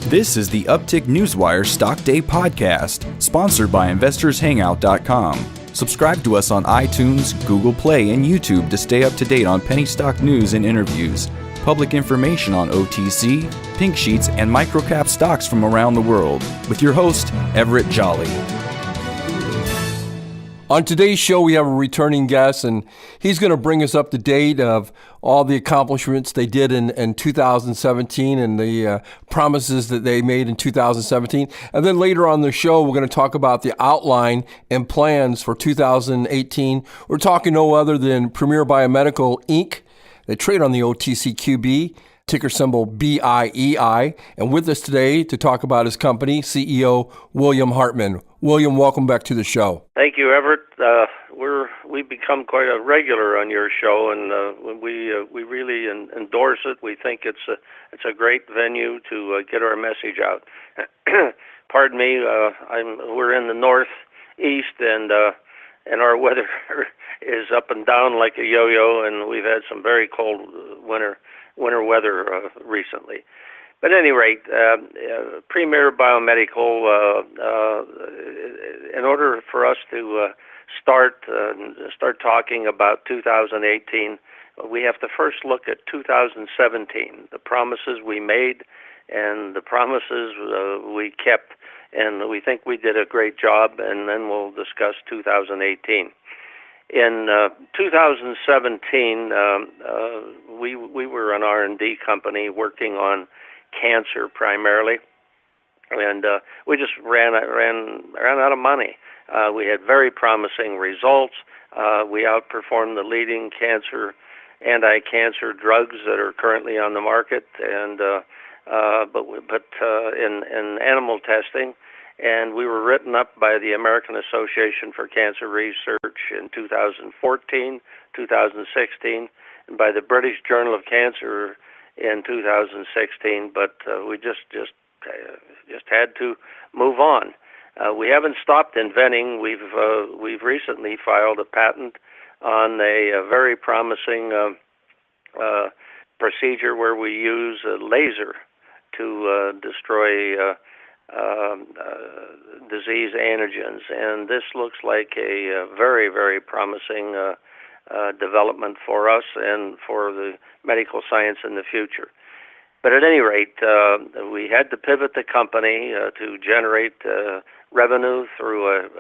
This is the Uptick Newswire Stock Day podcast, sponsored by InvestorsHangout.com. Subscribe to us on iTunes, Google Play, and YouTube to stay up to date on penny stock news and interviews, public information on OTC, pink sheets, and microcap stocks from around the world, with your host, Everett Jolly. On today's show, we have a returning guest, and he's going to bring us up to date of all the accomplishments they did in 2017 and the promises that they made in 2017. And then later on the show, we're going to talk about the outline and plans for 2018. We're talking no other than Premier Biomedical, Inc. They trade on the OTCQB, ticker symbol BIEI. And with us today to talk about his company, CEO William Hartman. William, welcome back to the show. Thank you, Everett. We've become quite a regular on your show, and we really endorse it. We think it's a great venue to get our message out. Pardon me, we're in the northeast, and our weather is up and down like a yo-yo, and we've had some very cold winter weather recently. But at any rate, Premier Biomedical, in order for us to start talking about 2018, we have to first look at 2017, the promises we made and the promises we kept, and we think we did a great job, and then we'll discuss 2018. In 2017, we were an R&D company working on cancer primarily, and we just ran out of money. We had very promising results. We outperformed the leading anti-cancer drugs that are currently on the market, and but in animal testing. And we were written up by the American Association for Cancer Research in 2014, 2016, and by the British Journal of Cancer in 2016. But we just had to move on. We haven't stopped inventing. We've recently filed a patent on a very promising procedure where we use a laser to destroy disease antigens, and this looks like a very, very promising development for us and for the medical science in the future. But at any rate, we had to pivot the company to generate revenue through a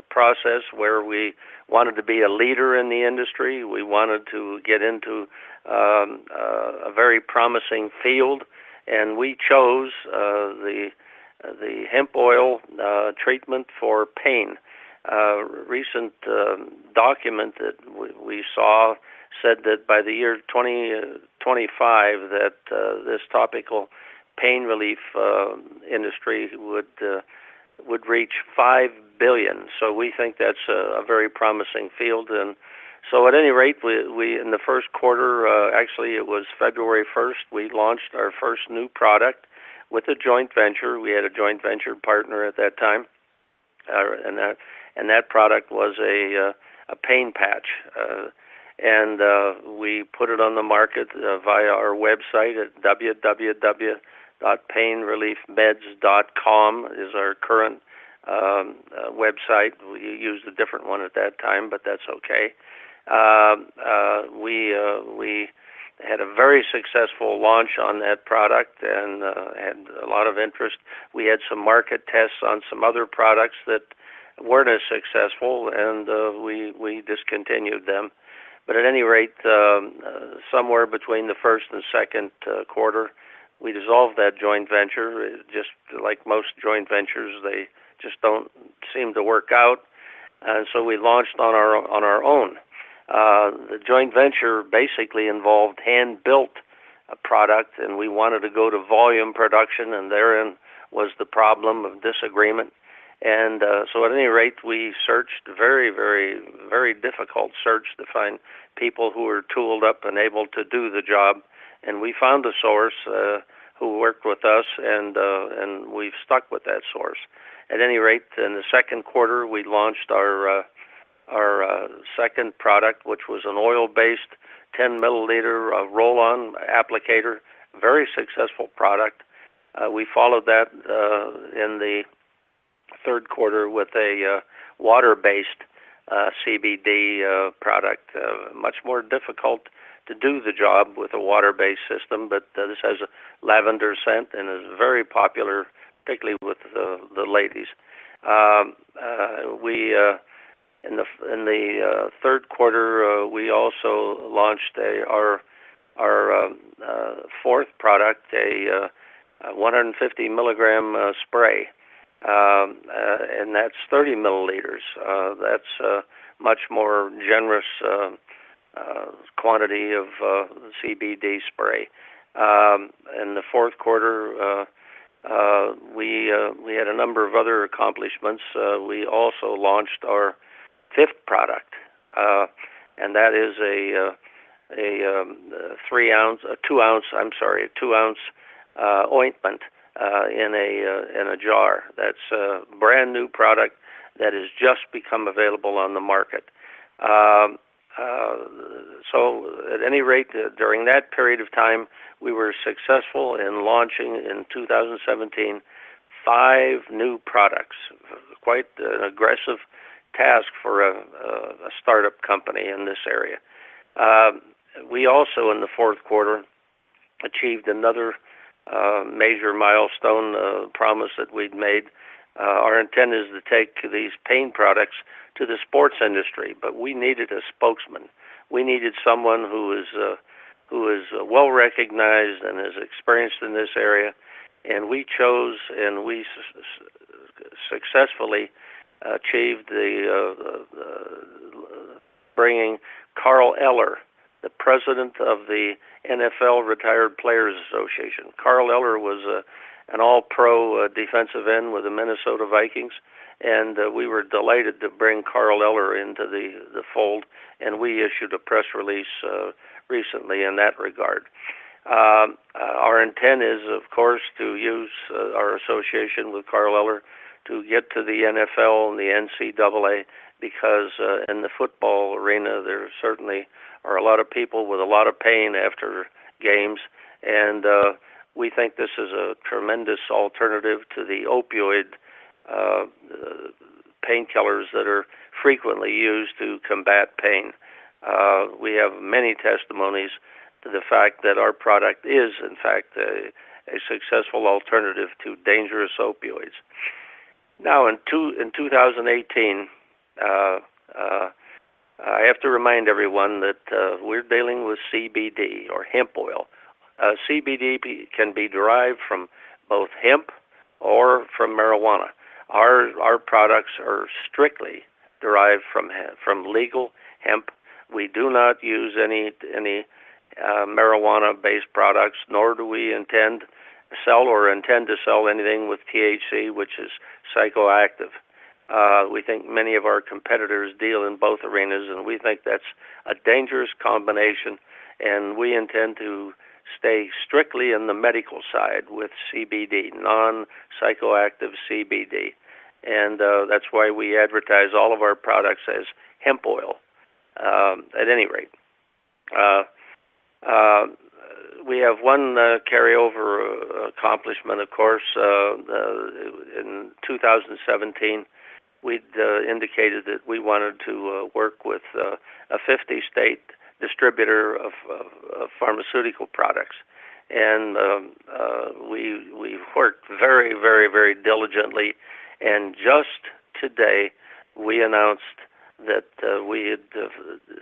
process where we wanted to be a leader in the industry. We wanted to get into a very promising field, and we chose the hemp oil treatment for pain. Recent document that we saw said that by the year 2025 that this topical pain relief industry would reach $5 billion. So we think that's a very promising field. And so at any rate, we in the first quarter, actually it was February 1st, we launched our first new product with a joint venture. We had a joint venture partner at that time, and that product was a pain patch, and we put it on the market via our website at www.painreliefmeds.com is our current website. We used a different one at that time, but that's okay. We had a very successful launch on that product and had a lot of interest. We had some market tests on some other products that weren't as successful, and we discontinued them. But at any rate, somewhere between the first and second quarter, we dissolved that joint venture. Just like most joint ventures, they just don't seem to work out, and so we launched on our own. The joint venture basically involved hand-built product, and we wanted to go to volume production, and therein was the problem of disagreement. And so at any rate, we searched very, very, very difficult search to find people who were tooled up and able to do the job. And we found a source who worked with us, and we've stuck with that source. At any rate, in the second quarter, we launched our second product, which was an oil-based 10 milliliter roll-on applicator, very successful product. We followed that in the third quarter with a water-based CBD product. Much more difficult to do the job with a water-based system, but this has a lavender scent and is very popular, particularly with the ladies. We in the third quarter we also launched our fourth product, a 150 milligram spray, and that's 30 milliliters. That's much more generous quantity of CBD spray. In the fourth quarter, we had a number of other accomplishments. We also launched our fifth product, and that is a 2 ounce ointment in a jar. That's a brand new product that has just become available on the market. So at any rate, during that period of time, we were successful in launching in 2017 5 new products. Quite an aggressive task for a startup company in this area. We also, in the fourth quarter, achieved another major milestone promise that we'd made. Our intent is to take these pain products to the sports industry, but we needed a spokesman. We needed someone who is well recognized and is experienced in this area, and we chose and we successfully achieved the bringing Carl Eller, the president of the NFL Retired Players Association. Carl Eller was an all-pro defensive end with the Minnesota Vikings, and we were delighted to bring Carl Eller into the fold, and we issued a press release recently in that regard. Our intent is, of course, to use our association with Carl Eller to get to the NFL and the NCAA, because in the football arena there certainly are a lot of people with a lot of pain after games, and we think this is a tremendous alternative to the opioid painkillers that are frequently used to combat pain. We have many testimonies to the fact that our product is, in fact, a successful alternative to dangerous opioids. Now, in 2018, I have to remind everyone that we're dealing with CBD, or hemp oil. CBD can be derived from both hemp or from marijuana. Our products are strictly derived from legal hemp. We do not use any marijuana-based products, nor do we intend to sell anything with THC, which is psychoactive. We think many of our competitors deal in both arenas, and we think that's a dangerous combination, and we intend to stay strictly in the medical side with CBD, non-psychoactive CBD. And that's why we advertise all of our products as hemp oil. At any rate, we have one carryover accomplishment, of course. In 2017, we'd indicated that we wanted to work with a 50-state distributor of pharmaceutical products, and we worked very, very, very diligently. And just today, we announced that we had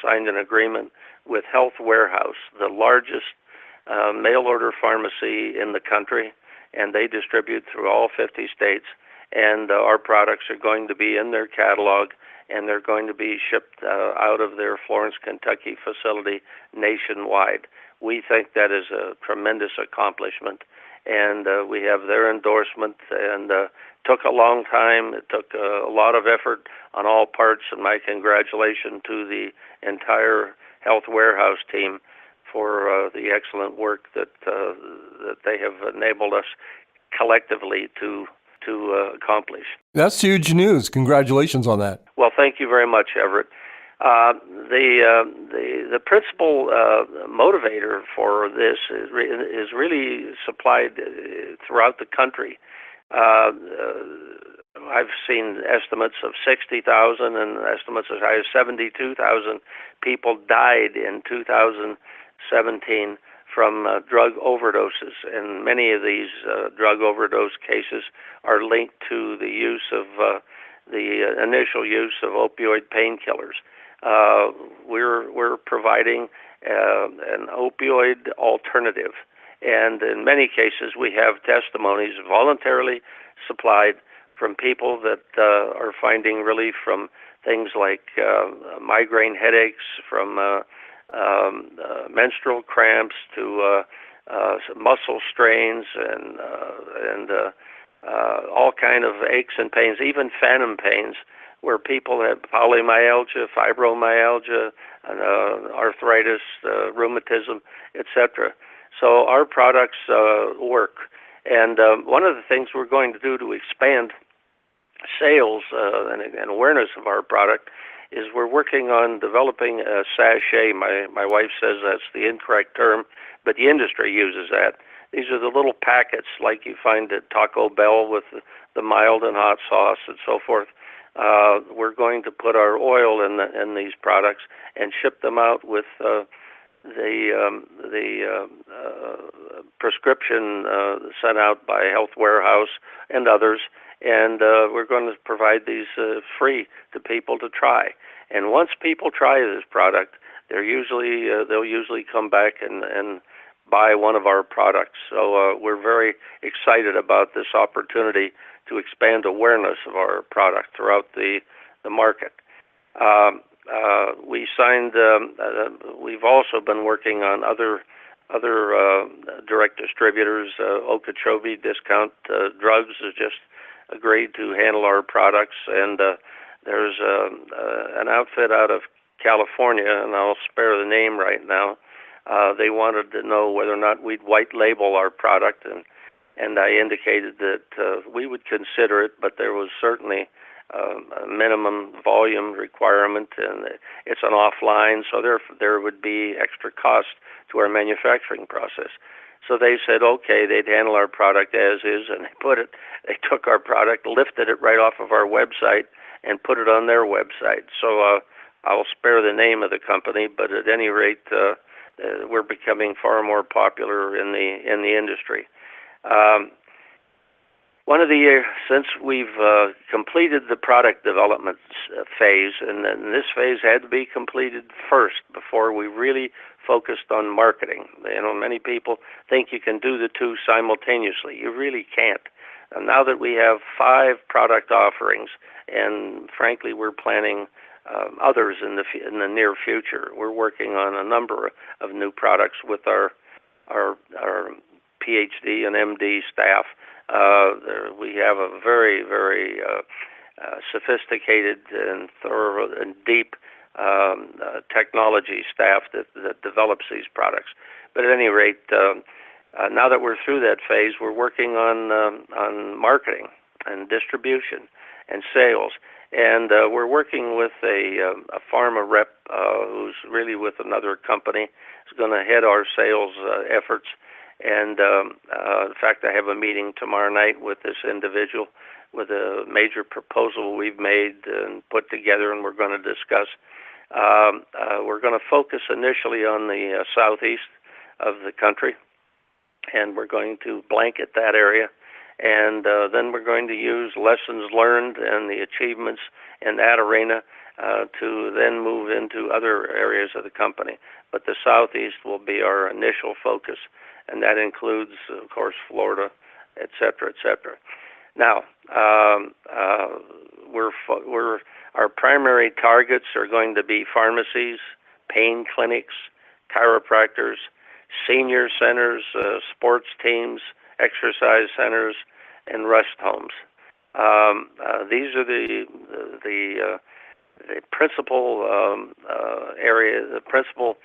signed an agreement with Health Warehouse, the largest mail-order pharmacy in the country, and they distribute through all 50 states. And our products are going to be in their catalog, and they're going to be shipped out of their Florence, Kentucky facility nationwide. We think that is a tremendous accomplishment, and we have their endorsement, and took a long time. It took a lot of effort on all parts, and my congratulations to the entire Health Warehouse team for the excellent work that they have enabled us collectively to accomplish. That's huge news. Congratulations on that. Well, thank you very much, Everett. The principal motivator for this is really supplied throughout the country. I've seen estimates of 60,000 and estimates as high as 72,000 people died in 2017 from drug overdoses, and many of these drug overdose cases are linked to the use of the initial use of opioid painkillers. We're providing an opioid alternative, and in many cases we have testimonies voluntarily supplied from people that are finding relief from things like migraine headaches, from menstrual cramps to muscle strains and all kind of aches and pains, even phantom pains, where people have polymyalgia, fibromyalgia, arthritis, rheumatism, etc. So our products work. And one of the things we're going to do to expand sales and awareness of our product is we're working on developing a sachet. My wife says that's the incorrect term, but the industry uses that. These are the little packets like you find at Taco Bell with the mild and hot sauce and so forth. We're going to put our oil in these products and ship them out with the prescription sent out by Health Warehouse and others, and we're going to provide these free to people to try. And once people try this product, they'll usually come back and buy one of our products. So we're very excited about this opportunity to expand awareness of our product throughout the market. We signed. We've also been working on other direct distributors. Okeechobee Discount Drugs has just agreed to handle our products, and there's an outfit out of California, and I'll spare the name right now. They wanted to know whether or not we'd white label our product, and I indicated that we would consider it, but there was certainly a minimum volume requirement, and it's an offline, so there would be extra cost to our manufacturing process. So they said, okay, they'd handle our product as is, and they took our product, lifted it right off of our website, and put it on their website. So I'll spare the name of the company, but at any rate, we're becoming far more popular in the industry. Since we've completed the product development phase, and then this phase had to be completed first before we really focused on marketing. Many people think you can do the two simultaneously. You really can't. And now that we have 5 product offerings, and frankly, we're planning others in the near future. We're working on a number of new products with our PhD and MD staff. We have a very, very sophisticated and thorough and deep technology staff that develops these products. But at any rate, now that we're through that phase, we're working on marketing and distribution and sales. And we're working with a pharma rep who's really with another company. Who's going to head our sales efforts. And in fact, I have a meeting tomorrow night with this individual with a major proposal we've made and put together, and we're going to discuss. We're going to focus initially on the southeast of the country, and we're going to blanket that area. And then we're going to use lessons learned and the achievements in that arena to then move into other areas of the company. But the southeast will be our initial focus, and that includes, of course, Florida, et cetera, et cetera. Now, our primary targets are going to be pharmacies, pain clinics, chiropractors, senior centers, sports teams, exercise centers, and rest homes. These are the principal the principal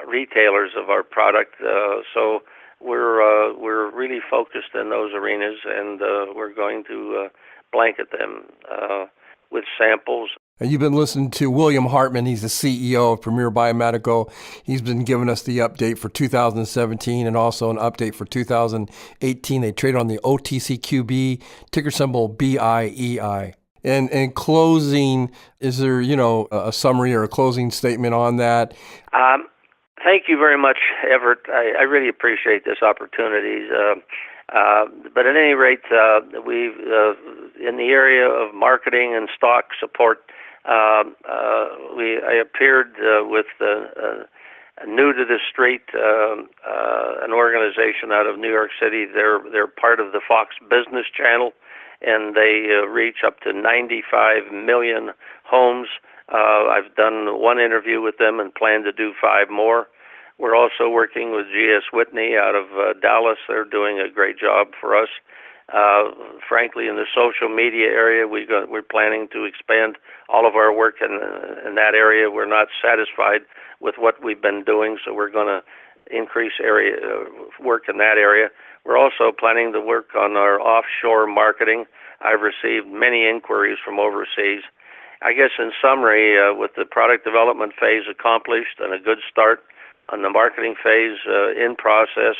retailers of our product. So we're really focused in those arenas, and we're going to blanket them with samples And you've been listening to William Hartman. He's the CEO of Premier Biomedical. He's been giving us the update for 2017 and also an update for 2018. They trade on the OTCQB, ticker symbol BIEI. And in closing, is there, a summary or a closing statement on that? Thank you very much, Everett. I really appreciate this opportunity. But at any rate, we've in the area of marketing and stock support, I appeared with new to the street, an organization out of New York City. They're part of the Fox Business Channel, and they reach up to 95 million homes. I've done one interview with them and plan to do 5 more. We're also working with G.S. Whitney out of Dallas. They're doing a great job for us. Frankly, in the social media area, we're planning to expand all of our work in that area. We're not satisfied with what we've been doing, so we're going to increase work in that area. We're also planning to work on our offshore marketing. I've received many inquiries from overseas. I guess in summary, with the product development phase accomplished and a good start on the marketing phase in process,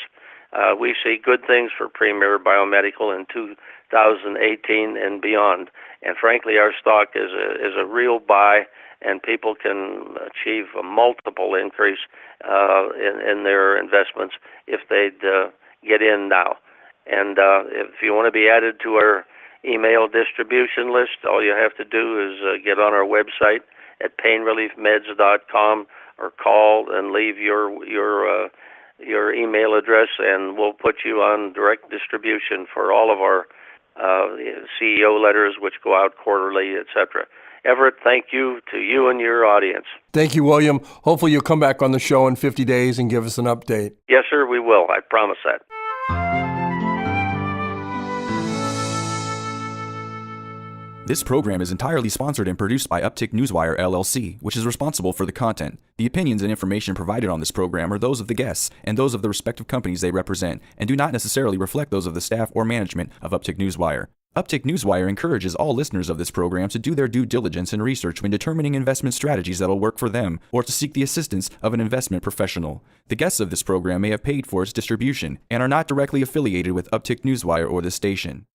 we see good things for Premier Biomedical in 2018 and beyond. And frankly, our stock is a real buy, and people can achieve a multiple increase in their investments if they'd get in now. And if you want to be added to our email distribution list, all you have to do is get on our website at painreliefmeds.com or call and leave your email address, and we'll put you on direct distribution for all of our CEO letters, which go out quarterly, etc. Everett, thank you to you and your audience. Thank you, William. Hopefully you'll come back on the show in 50 days and give us an update. Yes, sir, we will. I promise that. This program is entirely sponsored and produced by Uptick Newswire, LLC, which is responsible for the content. The opinions and information provided on this program are those of the guests and those of the respective companies they represent, and do not necessarily reflect those of the staff or management of Uptick Newswire. Uptick Newswire encourages all listeners of this program to do their due diligence and research when determining investment strategies that will work for them, or to seek the assistance of an investment professional. The guests of this program may have paid for its distribution and are not directly affiliated with Uptick Newswire or this station.